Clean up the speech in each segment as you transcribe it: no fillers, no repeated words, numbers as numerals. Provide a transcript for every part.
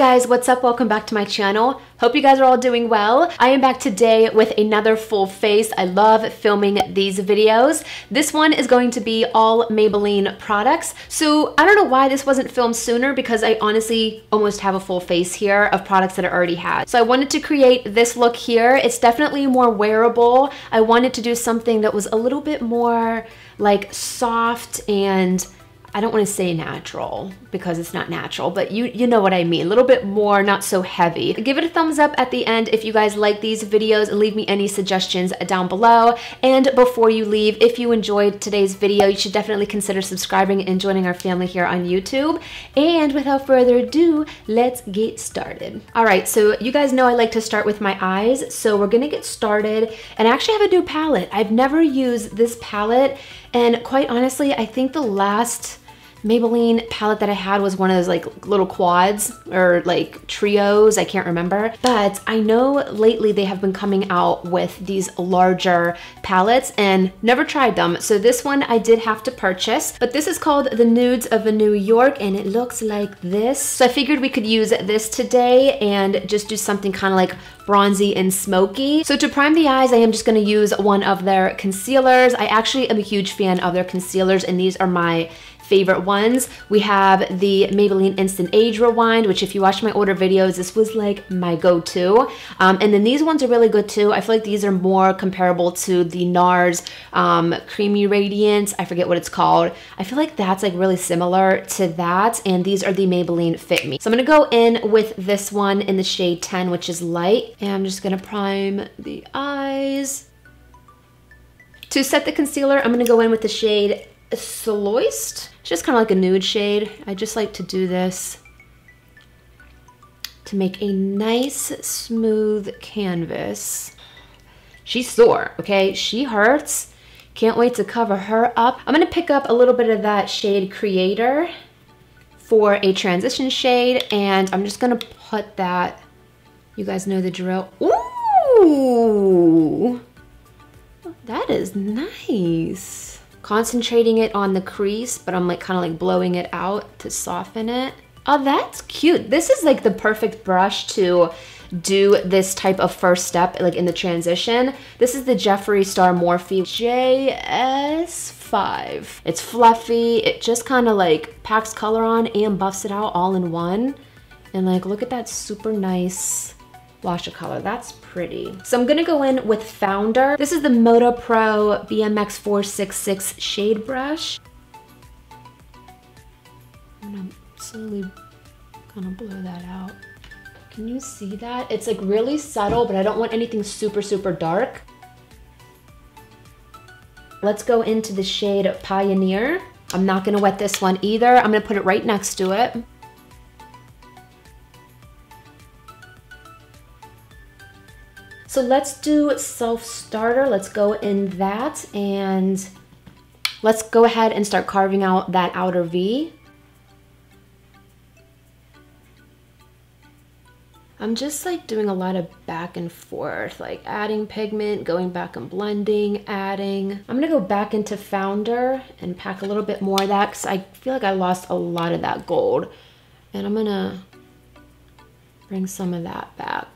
guys, what's up? Welcome back to my channel. Hope you guys are all doing well. I am back today with another full face. I love filming these videos. This one is going to be all Maybelline products. So I don't know why this wasn't filmed sooner because I honestly almost have a full face here of products that I already had. So I wanted to create this look here. It's definitely more wearable. I wanted to do something that was a little bit more like soft and I don't want to say natural because it's not natural, but you know what I mean. A little bit more, not so heavy. Give it a thumbs up at the end if you guys like these videos and leave me any suggestions down below. And before you leave, if you enjoyed today's video, you should definitely consider subscribing and joining our family here on YouTube. And without further ado, let's get started. All right, so you guys know I like to start with my eyes. So we're gonna get started. And I actually have a new palette. I've never used this palette. And quite honestly, I think the last Maybelline palette that I had was one of those like little quads or like trios, I can't remember. But I know lately they have been coming out with these larger palettes and never tried them. So this one I did have to purchase, but this is called the Nudes of New York and it looks like this. So I figured we could use this today and just do something kind of like bronzy and smoky. So to prime the eyes, I am just gonna use one of their concealers. I actually am a huge fan of their concealers and these are my favorite ones. We have the Maybelline Instant Age Rewind, which if you watch my older videos, this was like my go-to. And then these ones are really good too. I feel like these are more comparable to the NARS Creamy Radiance. I forget what it's called. I feel like that's like really similar to that. And these are the Maybelline Fit Me. So I'm gonna go in with this one in the shade 10, which is light. And I'm just gonna prime the eyes. To set the concealer, I'm gonna go in with the shade Soloist. It's just kind of like a nude shade. I just like to do this to make a nice smooth canvas. She's sore, okay? She hurts. Can't wait to cover her up. I'm gonna pick up a little bit of that shade Creator for a transition shade and I'm just gonna put that, you guys know the drill. Ooh, that is nice. Concentrating it on the crease, but I'm like kind of like blowing it out to soften it. Oh, that's cute. This is like the perfect brush to do this type of first step, like in the transition. This is the Jeffree Star Morphe JS5. It's fluffy. It just kind of like packs color on and buffs it out all in one. And like, look at that super nice wash of color. That's pretty. So I'm gonna go in with Founder. This is the Moto Pro BMX 466 shade brush. I'm gonna slowly kind of blow that out. Can you see that? It's like really subtle, but I don't want anything super, super dark. Let's go into the shade Pioneer. I'm not gonna wet this one either. I'm gonna put it right next to it. So let's do Self-Starter. Let's go in that and let's go ahead and start carving out that outer V. I'm just like doing a lot of back and forth, like adding pigment, going back and blending, adding. I'm gonna go back into Founder and pack a little bit more of that because I feel like I lost a lot of that gold. And I'm gonna bring some of that back.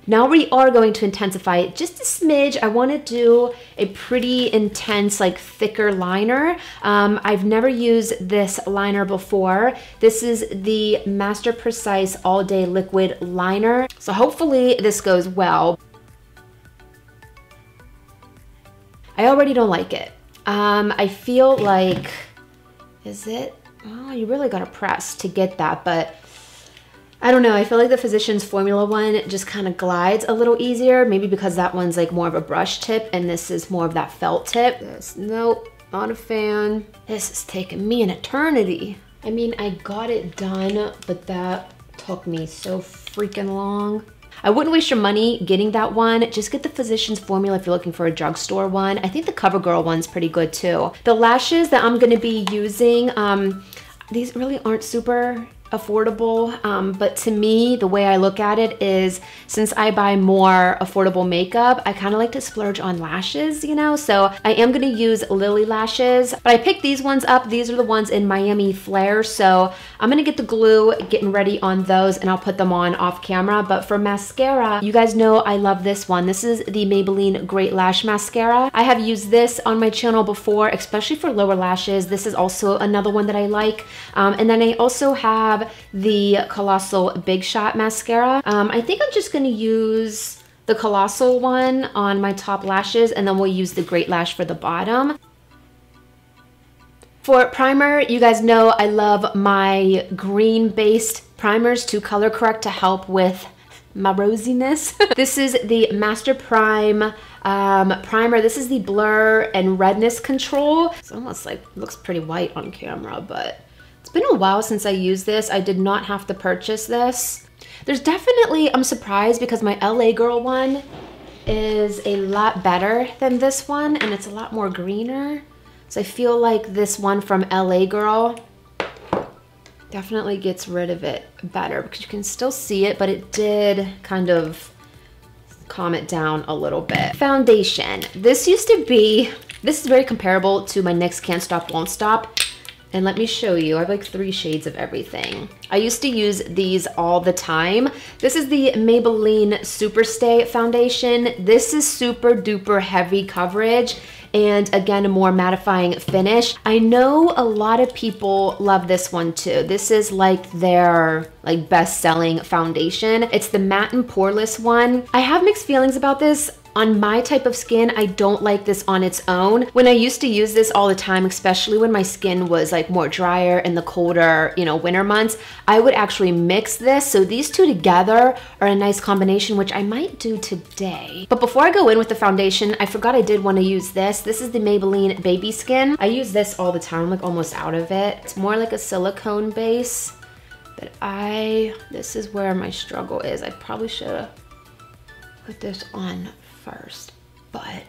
Now we are going to intensify it just a smidge. I want to do a pretty intense, like thicker liner. I've never used this liner before. This is the Master Precise All Day Liquid Liner. So hopefully this goes well. I already don't like it. I feel like, is it? Oh, you really gotta press to get that, but I don't know, I feel like the Physicians Formula one just kind of glides a little easier, maybe because that one's like more of a brush tip and this is more of that felt tip. Nope, not a fan. This is taking me an eternity. I mean, I got it done, but that took me so freaking long. I wouldn't waste your money getting that one. Just get the Physicians Formula if you're looking for a drugstore one. I think the CoverGirl one's pretty good too. The lashes that I'm gonna be using, these really aren't super affordable, but to me, the way I look at it is, since I buy more affordable makeup, I kind of like to splurge on lashes, you know? So I am gonna use Lily lashes, but I picked these ones up. These are the ones in Miami Flare, so I'm gonna get the glue, getting ready on those, and I'll put them on off camera. But for mascara, you guys know I love this one. This is the Maybelline Great Lash Mascara. I have used this on my channel before, especially for lower lashes. This is also another one that I like. And then I also have the Colossal Big Shot Mascara. I think I'm just gonna use the Colossal one on my top lashes, and then we'll use the Great Lash for the bottom. For primer, you guys know I love my green-based primers to color correct to help with my rosiness. This is the Master Prime primer. This is the Blur and Redness Control. It's almost like, looks pretty white on camera, but it's been a while since I used this. I did not have to purchase this. There's definitely, I'm surprised because my LA Girl one is a lot better than this one, and it's a lot more greener. So I feel like this one from LA Girl definitely gets rid of it better because you can still see it, but it did kind of calm it down a little bit. Foundation. This used to be, this is very comparable to my NYX Can't Stop Won't Stop. And let me show you, I have like 3 shades of everything. I used to use these all the time. This is the Maybelline Superstay foundation. This is super duper heavy coverage, and again, a more mattifying finish. I know a lot of people love this one too. This is like their best-selling foundation. It's the Matte and Poreless one. I have mixed feelings about this. On my type of skin, I don't like this on its own. When I used to use this all the time, especially when my skin was like more drier in the colder, you know, winter months, I would actually mix this. So these two together are a nice combination, which I might do today. But before I go in with the foundation, I forgot I did want to use this. This is the Maybelline Baby Skin. I use this all the time, like almost out of it. It's more like a silicone base, but this is where my struggle is. I probably should have put this on first, but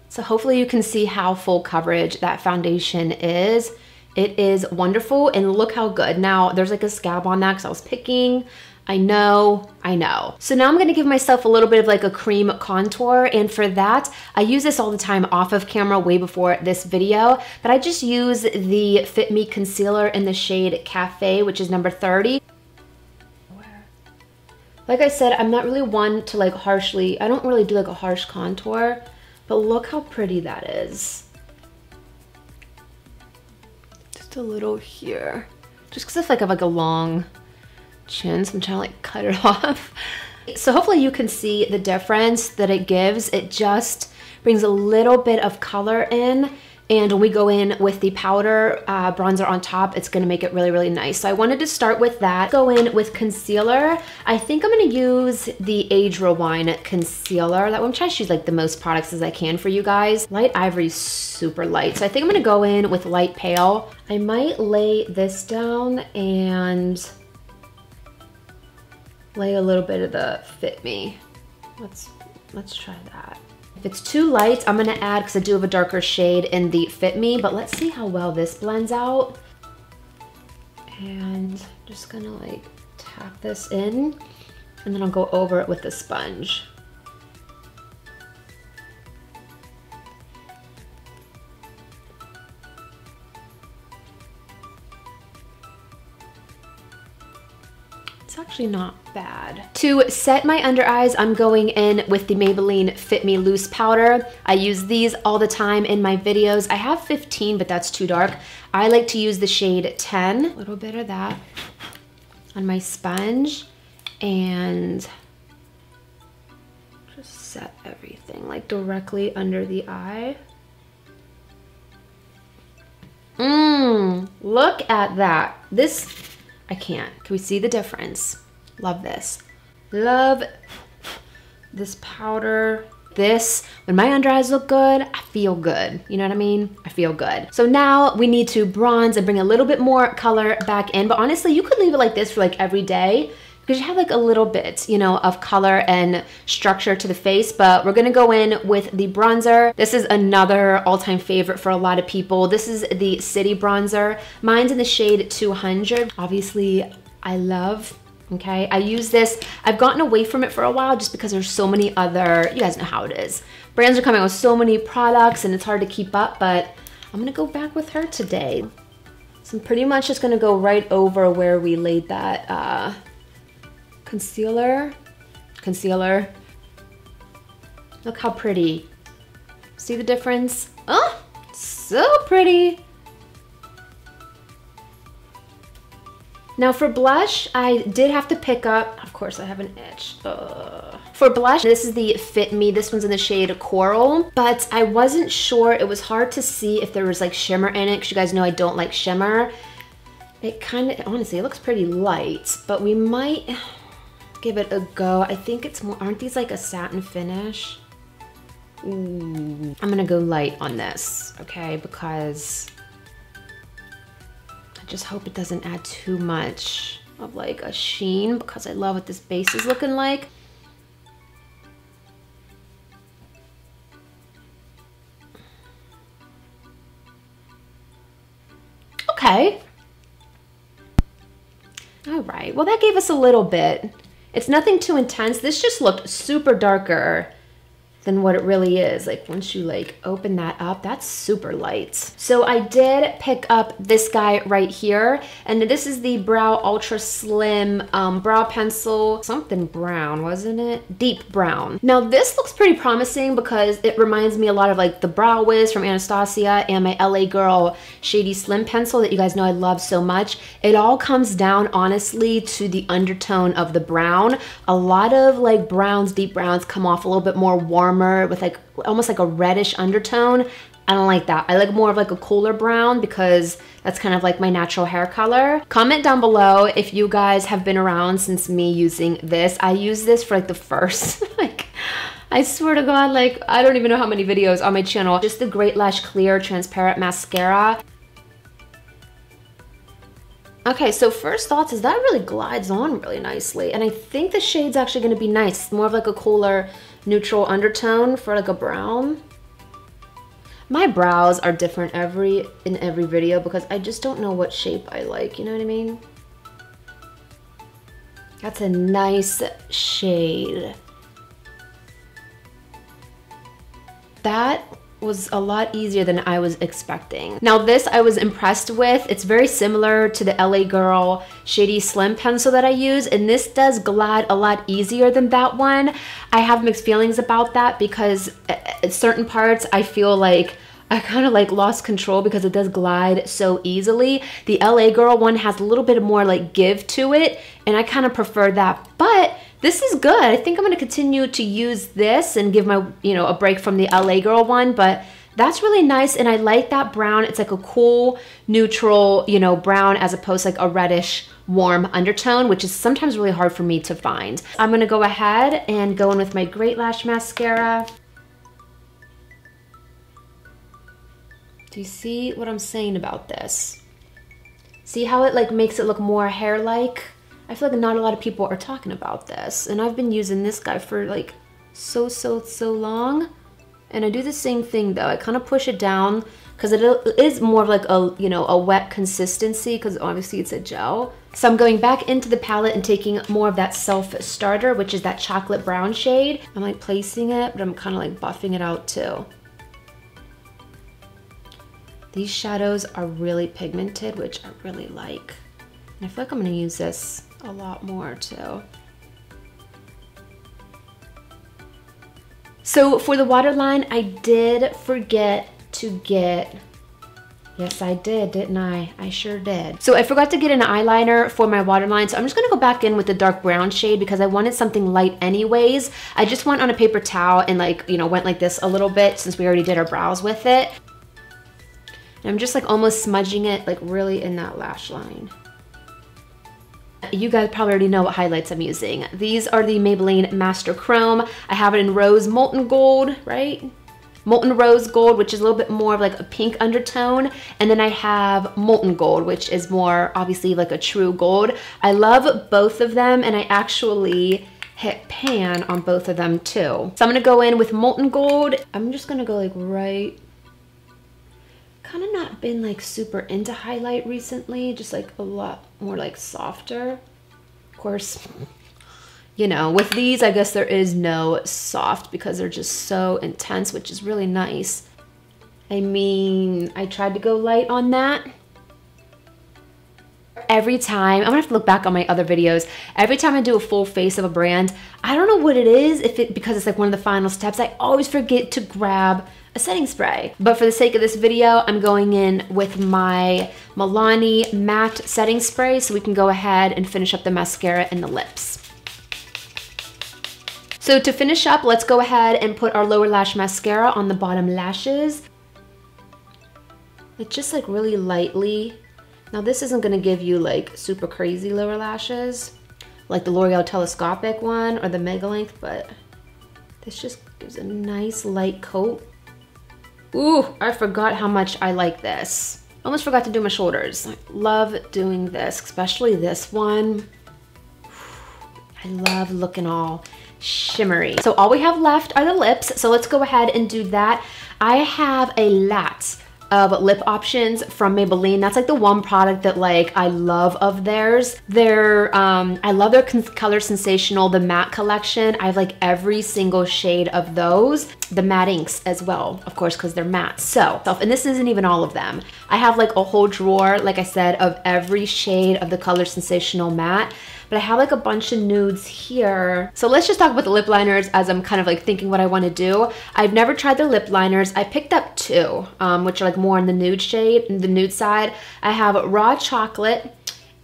so hopefully you can see how full coverage that foundation is. It is wonderful, and look how good. Now there's like a scab on that because I was picking. I know. So now I'm gonna give myself a little bit of like a cream contour, and for that, I use this all the time off of camera way before this video, but I just use the Fit Me concealer in the shade Cafe, which is number 30. Like I said, I'm not really one to like harshly, I don't really do like a harsh contour, but look how pretty that is. Just a little here. Just because I have like a long chin, so I'm trying to like cut it off. So hopefully you can see the difference that it gives. It just brings a little bit of color in. And when we go in with the powder bronzer on top, it's gonna make it really, really nice. So I wanted to start with that. Go in with concealer. I think I'm gonna use the Age Rewind concealer. That one, I'm trying to choose like the most products as I can for you guys. Light Ivory is super light. So I think I'm gonna go in with Light Pale. I might lay this down and lay a little bit of the Fit Me. Let's try that. If it's too light, I'm gonna add, because I do have a darker shade in the Fit Me, but let's see how well this blends out. And just gonna like tap this in, and then I'll go over it with the sponge. It's actually not bad. To set my under eyes, I'm going in with the Maybelline Fit Me Loose Powder. I use these all the time in my videos. I have 15, but that's too dark. I like to use the shade 10. A little bit of that on my sponge, and just set everything like directly under the eye. Look at that. This, I can't. Can we see the difference? Love this. Love this powder. This, when my under eyes look good, I feel good. You know what I mean? I feel good. So now we need to bronze and bring a little bit more color back in. But honestly, you could leave it like this for like every day because you have like a little bit, you know, of color and structure to the face. But we're gonna go in with the bronzer. This is another all-time favorite for a lot of people. This is the City bronzer. Mine's in the shade 200. Obviously, I love, okay? I use this. I've gotten away from it for a while just because there's so many other, you guys know how it is. Brands are coming out with so many products and it's hard to keep up, but I'm gonna go back with her today. So I'm pretty much just gonna go right over where we laid that concealer. Look how pretty. See the difference? Oh, so pretty. Now for blush, I did have to pick up, of course I have an itch. For blush, this is the Fit Me. This one's in the shade Coral, but I wasn't sure. It was hard to see if there was like shimmer in it, because you guys know I don't like shimmer. It kind of, honestly, it looks pretty light, but we might give it a go. I think it's more, aren't these like a satin finish? Ooh. I'm gonna go light on this, okay? Because I just hope it doesn't add too much of like a sheen, because I love what this base is looking like. Okay. All right, well that gave us a little bit. It's nothing too intense. This just looked super darker than what it really is. Like once you like open that up, that's super light. So I did pick up this guy right here, and this is the Brow Ultra Slim brow pencil, something brown, wasn't it? Deep brown. Now this looks pretty promising because it reminds me a lot of like the Brow Wiz from Anastasia and my LA Girl Shady Slim pencil that you guys know I love so much. It all comes down honestly to the undertone of the brown. A lot of like browns, deep browns come off a little bit more warm with like almost like a reddish undertone. I don't like that. I like more of like a cooler brown because that's kind of like my natural hair color. Comment down below if you guys have been around since me using this. I use this for like the first, like, I swear to God, like, I don't even know how many videos on my channel. Just the Great Lash Clear Transparent Mascara. Okay, so first thoughts is that really glides on really nicely. And I think the shade's actually gonna be nice. More of like a cooler, neutral undertone for like a brown. My brows are different in every video because I just don't know what shape I like, you know what I mean? That's a nice shade. That was a lot easier than I was expecting. Now this I was impressed with. It's very similar to the LA Girl Shady Slim pencil that I use, and this does glide a lot easier than that one. I have mixed feelings about that because at certain parts I feel like I kind of like lost control because it does glide so easily. The LA Girl one has a little bit more like give to it, and I kind of prefer that, but this is good. I think I'm gonna continue to use this and give my, you know, a break from the LA Girl one, but that's really nice. And I like that brown. It's like a cool, neutral, you know, brown as opposed to like a reddish, warm undertone, which is sometimes really hard for me to find. I'm gonna go ahead and go in with my Great Lash Mascara. Do you see what I'm saying about this? See how it like makes it look more hair-like? I feel like not a lot of people are talking about this, and I've been using this guy for like so long. And I do the same thing though. I kind of push it down because it is more of like a, you know, a wet consistency because obviously it's a gel. So I'm going back into the palette and taking more of that Self Starter, which is that chocolate brown shade. I'm like placing it, but I'm kind of like buffing it out too. These shadows are really pigmented, which I really like. And I feel like I'm gonna use this a lot more too. So for the waterline, I did forget to get, yes I did, didn't I? I sure did. So I forgot to get an eyeliner for my waterline, so I'm just gonna go back in with the dark brown shade because I wanted something light anyways. I just went on a paper towel and like, you know, went like this a little bit since we already did our brows with it. And I'm just like almost smudging it like really in that lash line. You guys probably already know what highlights I'm using. These are the Maybelline Master Chrome. I have it in Rose Molten Gold, right? Molten Rose Gold, which is a little bit more of like a pink undertone. And then I have Molten Gold, which is more obviously like a true gold. I love both of them, and I actually hit pan on both of them too. So I'm gonna go in with Molten Gold. I'm just gonna go like right, kind of not been like super into highlight recently, just like a lot more like softer. Of course, you know, with these, I guess there is no soft because they're just so intense, which is really nice. I mean, I tried to go light on that. Every time, I'm gonna have to look back on my other videos, every time I do a full face of a brand, I don't know what it is, because it's like one of the final steps, I always forget to grab a setting spray. But for the sake of this video, I'm going in with my Milani matte setting spray so we can go ahead and finish up the mascara and the lips. So to finish up, let's go ahead and put our lower lash mascara on the bottom lashes. Like just like really lightly. Now this isn't gonna give you like super crazy lower lashes, like the L'Oreal Telescopic one or the Mega Length, but this just gives a nice light coat. Ooh, I forgot how much I like this. Almost forgot to do my shoulders. I love doing this, especially this one. I love looking all shimmery. So all we have left are the lips, so let's go ahead and do that. I have a lot of lip options from Maybelline. That's like the one product that like I love of theirs. I love their Color Sensational, the matte collection. I have like every single shade of those. The matte inks as well, of course, because they're matte. So, and this isn't even all of them. I have like a whole drawer, like I said, of every shade of the Color Sensational matte. But I have like a bunch of nudes here. So let's just talk about the lip liners as I'm kind of like thinking what I want to do. I've never tried the lip liners. I picked up two, which are like more in the nude shade, in the nude side. I have Raw Chocolate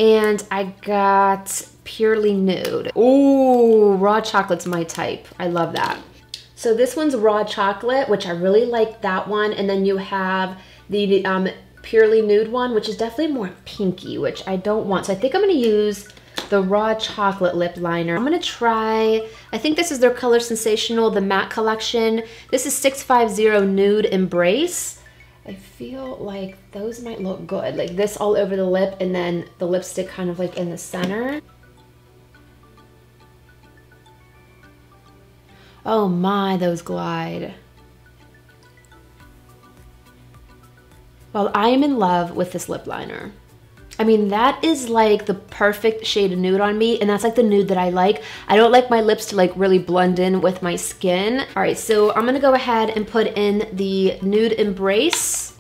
and I got Purely Nude. Ooh, Raw Chocolate's my type. I love that. So this one's Raw Chocolate, which I really like that one. And then you have the Purely Nude one, which is definitely more pinky, which I don't want. So I think I'm gonna use the Raw Chocolate lip liner. I'm gonna try, I think this is their Color Sensational, the matte collection. This is 650 Nude Embrace. I feel like those might look good. Like this all over the lip and then the lipstick kind of like in the center. Oh my, those glide. Well, I am in love with this lip liner. I mean, that is like the perfect shade of nude on me, and that's like the nude that I like. I don't like my lips to like really blend in with my skin. All right, so I'm gonna go ahead and put in the Nude Embrace.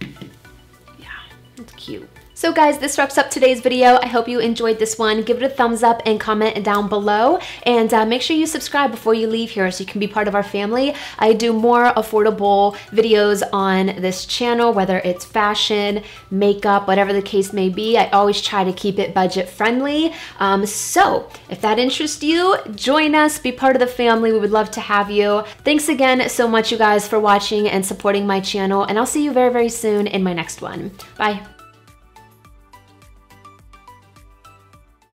Yeah, it's cute. So guys, this wraps up today's video. I hope you enjoyed this one. Give it a thumbs up and comment down below. And make sure you subscribe before you leave here so you can be part of our family. I do more affordable videos on this channel, whether it's fashion, makeup, whatever the case may be. I always try to keep it budget friendly. So if that interests you, join us, be part of the family. We would love to have you. Thanks again so much, you guys, for watching and supporting my channel. And I'll see you very, very soon in my next one. Bye.